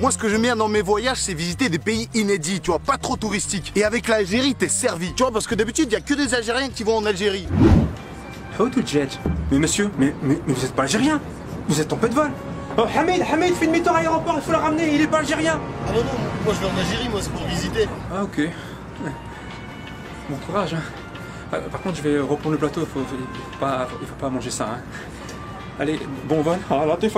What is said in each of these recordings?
Moi, ce que j'aime bien dans mes voyages, c'est visiter des pays inédits, tu vois, pas trop touristiques. Et avec l'Algérie, t'es servi, tu vois, parce que d'habitude, il y a que des Algériens qui vont en Algérie. Mais monsieur, mais vous êtes pas algérien. Vous êtes trompé de vol. Oh, Hamid, fais demi-tour à l'aéroport, il faut le ramener, il est pas algérien. Ah non, moi je vais en Algérie, moi c'est pour visiter. Ah ok. Bon courage, hein. Par contre, je vais reprendre le plateau, il faut pas manger ça, hein. Allez, bon vol. Ah, latif.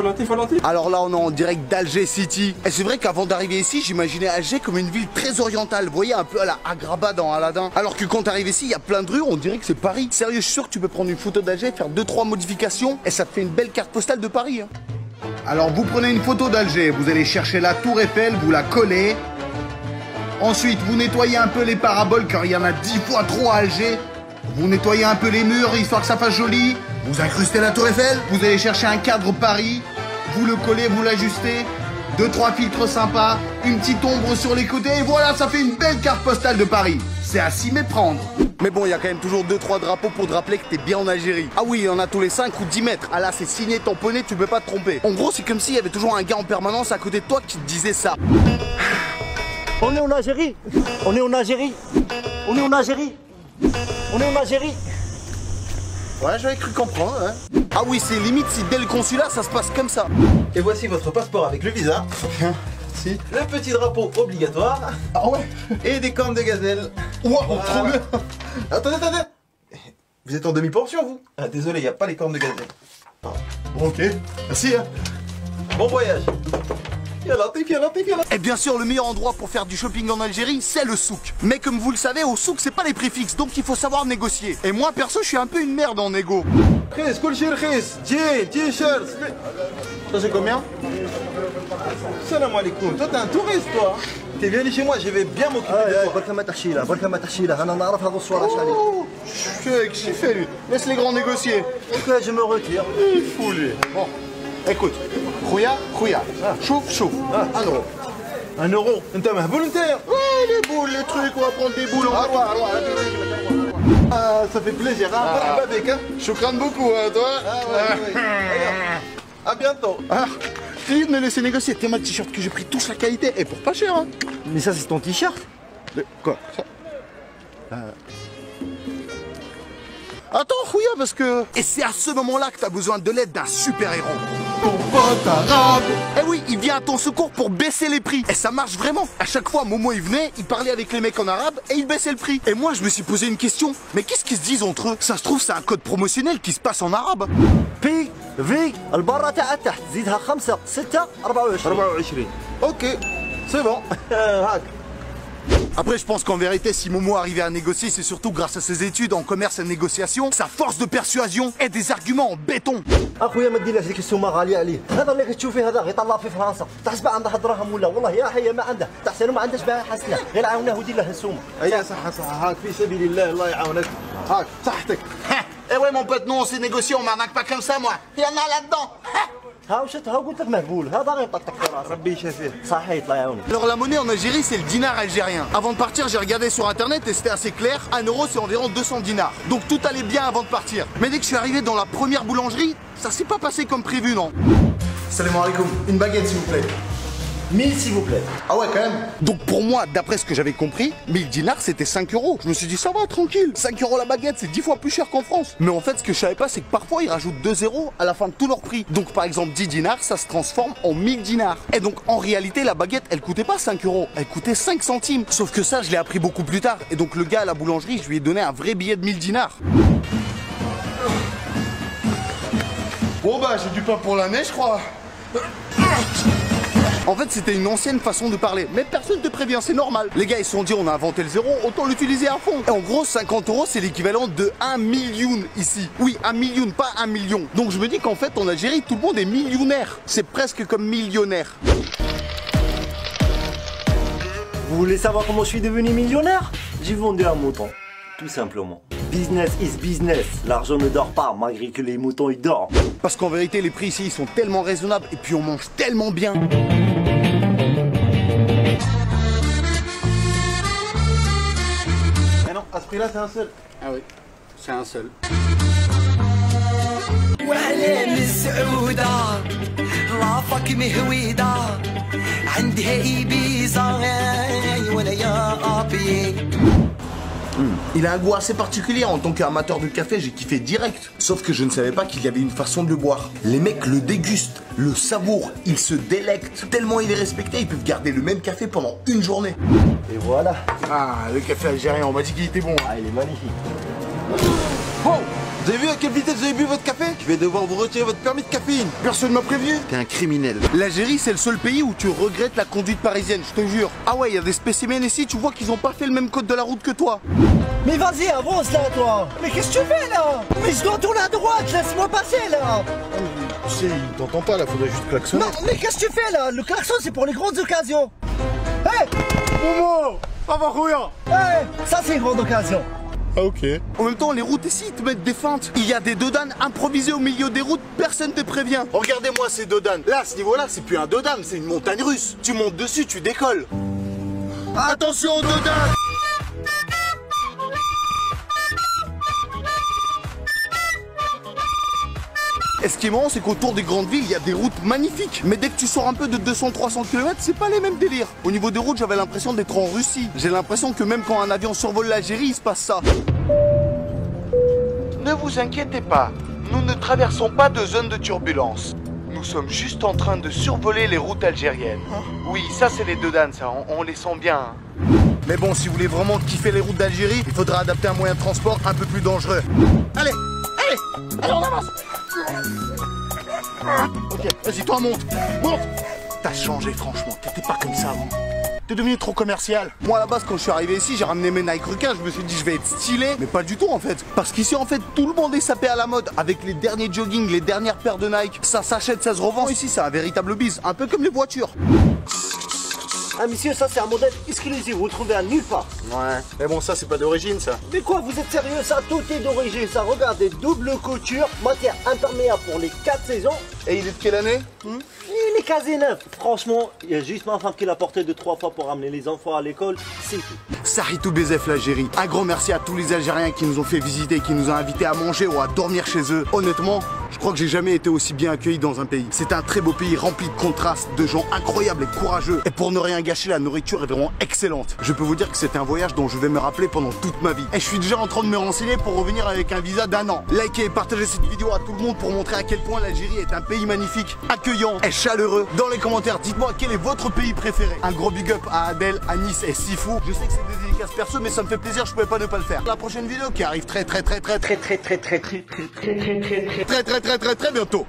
Alors là, on est en direct d'Alger City. Et c'est vrai qu'avant d'arriver ici, j'imaginais Alger comme une ville très orientale. Vous voyez, un peu à la Agrabah dans Aladdin. Alors que quand t'arrives ici, il y a plein de rues, on dirait que c'est Paris. Sérieux, je suis sûr que tu peux prendre une photo d'Alger, faire 2-3 modifications, et ça te fait une belle carte postale de Paris, hein. Alors vous prenez une photo d'Alger, vous allez chercher la tour Eiffel, vous la collez. Ensuite, vous nettoyez un peu les paraboles car il y en a 10 fois trop à Alger. Vous nettoyez un peu les murs histoire que ça fasse joli. Vous incrustez la tour Eiffel. Vous allez chercher un cadre Paris. Vous le collez, vous l'ajustez. 2-3 filtres sympas. Une petite ombre sur les côtés. Et voilà, ça fait une belle carte postale de Paris. C'est à s'y méprendre. Mais bon, il y a quand même toujours 2-3 drapeaux pour te rappeler que t'es bien en Algérie. Ah oui, il y en a tous les 5 ou 10 mètres. Ah là, c'est signé, tamponné, tu peux pas te tromper. En gros, c'est comme s'il y avait toujours un gars en permanence à côté de toi qui te disait ça. On est en Algérie. On est en Algérie. On est en Algérie. On est en Algérie. Ouais, j'avais cru comprendre, hein. Ah oui, c'est limite si dès le consulat, ça se passe comme ça. Et voici votre passeport avec le visa. Si. Le petit drapeau obligatoire. Ah ouais. Et des cornes de gazelle. Waouh, trop bien. Attendez. Vous êtes en demi-portion, vous? Ah, désolé, il n'y a pas les cornes de gazelle. Bon, ok. Merci, hein. Bon voyage. Et bien sûr, le meilleur endroit pour faire du shopping en Algérie, c'est le souk. Mais comme vous le savez, au souk, c'est pas les prix fixes, donc il faut savoir négocier. Et moi, perso, je suis un peu une merde en négo. Chris, cool Chris. Jean, t-shirt. Ça, c'est combien? Salam alaikum. Toi, t'es un touriste, toi. T'es venu chez moi, je vais bien m'occuper de toi. Oh, qu'est-ce qu'il fait, lui? Laisse les grands négocier. Ok, je me retire. Il est fou, lui. Bon, écoute. Khouya. Chouf. 1 euro. 1 euro. T'es mahboul, t'es. Ouais, les boules, les trucs, on va prendre des boules. Ah, ça fait plaisir, hein. Marhaba bik, hein. Choukran beaucoup, hein, toi. Ah ouais. À bientôt. Ah, t'es de me laisser négocier. T'es ma t-shirt que j'ai pris tous la qualité et pour pas cher, hein. Mais ça, c'est ton t-shirt. Quoi ça Attends, Khouya, parce que... Et c'est à ce moment-là que t'as besoin de l'aide d'un super-héros. Ton pote arabe. Eh oui, il vient à ton secours pour baisser les prix. Et ça marche vraiment. À chaque fois, Momo, il venait, il parlait avec les mecs en arabe et il baissait le prix. Et moi, je me suis posé une question. Mais qu'est-ce qu'ils se disent entre eux? Ça se trouve, c'est un code promotionnel qui se passe en arabe. بي في البرة تاع تحت زيدها 5 6 24. Ok, c'est bon. Hack. Après, je pense qu'en vérité, si Momo arrivait à négocier, c'est surtout grâce à ses études en commerce et négociation, sa force de persuasion et des arguments en béton. اخويا ما دير هذيك السومه غاليه عليه. هذا اللي كتشوفيه هذا غير طلع في فرنسا. تحسب عنده دراهم ولا والله يا حيا ما عنده. تحسن ما عندهش بها حسنه. غير عاوناه ودير له السومه. اي صح هاك في سبيل الله الله يعاونك. هاك صحتك. Eh ouais, mon pote, nous on s'est négocié, on m'arnaque pas comme ça, moi. Il y en a là-dedans. ها وشتها قلت لك مهبول. هذا غير يطقطق في راسك. ربي يشافيه. صحيح الله يعاونك. Alors la monnaie en Algérie, c'est le dinar algérien. Avant de partir, j'ai regardé sur internet et c'était assez clair. 1 euro, c'est environ 200 dinars. Donc tout allait bien avant de partir. Mais dès que je suis arrivé dans la première boulangerie, ça s'est pas passé comme prévu, non? Salam alaikum. Une baguette, s'il vous plaît. 1000 s'il vous plaît. Ah ouais, quand même. Donc pour moi, d'après ce que j'avais compris, 1000 dinars c'était 5 euros. Je me suis dit, ça va, tranquille. 5 euros la baguette, c'est 10 fois plus cher qu'en France. Mais en fait, ce que je savais pas, c'est que parfois ils rajoutent 2 zéros à la fin de tout leur prix. Donc par exemple, 10 dinars, ça se transforme en 1000 dinars. Et donc en réalité, la baguette, elle coûtait pas 5 euros, elle coûtait 5 centimes. Sauf que ça, je l'ai appris beaucoup plus tard. Et donc le gars à la boulangerie, je lui ai donné un vrai billet de 1000 dinars. Bon bah, j'ai du pain pour l'année, je crois. En fait, c'était une ancienne façon de parler. Mais personne ne te prévient, c'est normal. Les gars, ils se sont dit, on a inventé le zéro, autant l'utiliser à fond. Et en gros, 50 euros, c'est l'équivalent de 1 million ici. Oui, 1 million, pas 1 million. Donc je me dis qu'en fait, en Algérie, tout le monde est millionnaire. C'est presque comme millionnaire. Vous voulez savoir comment je suis devenu millionnaire? J'ai vendu un mouton, tout simplement. Business is business. L'argent ne dort pas, malgré que les moutons ils dorment. Parce qu'en vérité, les prix ici, ils sont tellement raisonnables et puis on mange tellement bien. Ah non, à ce prix-là, c'est un seul. Ah oui, c'est un seul. وعلام السعودة رافق مهويدة عندي Il a un goût assez particulier. En tant qu'amateur de café, j'ai kiffé direct. Sauf que je ne savais pas qu'il y avait une façon de le boire. Les mecs le dégustent, le savourent, ils se délectent. Tellement il est respecté, ils peuvent garder le même café pendant une journée. Et voilà. Ah, le café algérien, on m'a dit qu'il était bon. Ah, il est magnifique. Oh, vous avez vu à quelle vitesse vous avez bu votre café? Je vais devoir vous retirer votre permis de caféine. Personne m'a prévenu. T'es un criminel. L'Algérie, c'est le seul pays où tu regrettes la conduite parisienne, je te jure. Ah ouais, il y a des spécimens ici, tu vois qu'ils ont pas fait le même code de la route que toi. Mais vas-y, avance là, toi. Mais qu'est-ce que tu fais là? Mais je dois tourner à droite, laisse-moi passer là. Tu sais, il t'entend pas là, faudrait juste klaxonner. Non, mais qu'est-ce que tu fais là? Le klaxon, c'est pour les grandes occasions. Hé, Momo, ça va couillant. Hé, ça c'est une grande occasion. Ah ok. En même temps, les routes ici, ils te mettent des feintes. Il y a des dodanes improvisées au milieu des routes, personne te prévient. Regardez-moi ces dodanes. Là, à ce niveau-là, c'est plus un dodane, c'est une montagne russe. Tu montes dessus, tu décolles. Attention aux dodanes. Et ce qui est marrant, c'est qu'autour des grandes villes, il y a des routes magnifiques. Mais dès que tu sors un peu de 200-300 km, c'est pas les mêmes délires. Au niveau des routes, j'avais l'impression d'être en Russie. J'ai l'impression que même quand un avion survole l'Algérie, il se passe ça. Ne vous inquiétez pas, nous ne traversons pas de zone de turbulence. Nous sommes juste en train de survoler les routes algériennes. Oui, ça c'est les dodanes, ça, on les sent bien. Mais bon, si vous voulez vraiment kiffer les routes d'Algérie, il faudra adapter un moyen de transport un peu plus dangereux. Allez, allez, on avance. Ok, vas-y, toi monte. T'as changé franchement, t'étais pas comme ça avant. T'es devenu trop commercial. Moi à la base quand je suis arrivé ici, j'ai ramené mes Nike requins, je me suis dit je vais être stylé, mais pas du tout en fait. Parce qu'ici en fait tout le monde est sapé à la mode avec les derniers jogging, les dernières paires de Nike. Ça s'achète, ça se revend. Ici c'est un véritable bise, un peu comme les voitures. Ah monsieur, ça c'est un modèle exclusif, vous le trouvez à nulle part. Ouais, mais bon ça c'est pas d'origine ça. Mais quoi, vous êtes sérieux? Ça, tout est d'origine, ça. Regardez, double couture, matière imperméable pour les 4 saisons. Et il est de quelle année? Il est quasi neuf. Franchement, il y a juste ma femme qui l'a porté 2-3 fois pour ramener les enfants à l'école, c'est tout. Saritou Bezef l'Algérie. Un grand merci à tous les Algériens qui nous ont fait visiter, qui nous ont invités à manger ou à dormir chez eux. Honnêtement, je crois que j'ai jamais été aussi bien accueilli dans un pays. C'est un très beau pays rempli de contrastes, de gens incroyables et courageux. Et pour ne rien gâcher, la nourriture est vraiment excellente. Je peux vous dire que c'était un voyage dont je vais me rappeler pendant toute ma vie. Et je suis déjà en train de me renseigner pour revenir avec un visa d'1 an. Likez et partagez cette vidéo à tout le monde pour montrer à quel point l'Algérie est un pays magnifique, accueillant et chaleureux. Dans les commentaires, dites-moi quel est votre pays préféré. Un gros big up à Adèle, à Nice et Sifou. Je sais que c'est des dédicaces perso, mais ça me fait plaisir, je pouvais pas ne pas le faire. La prochaine vidéo qui arrive très bientôt.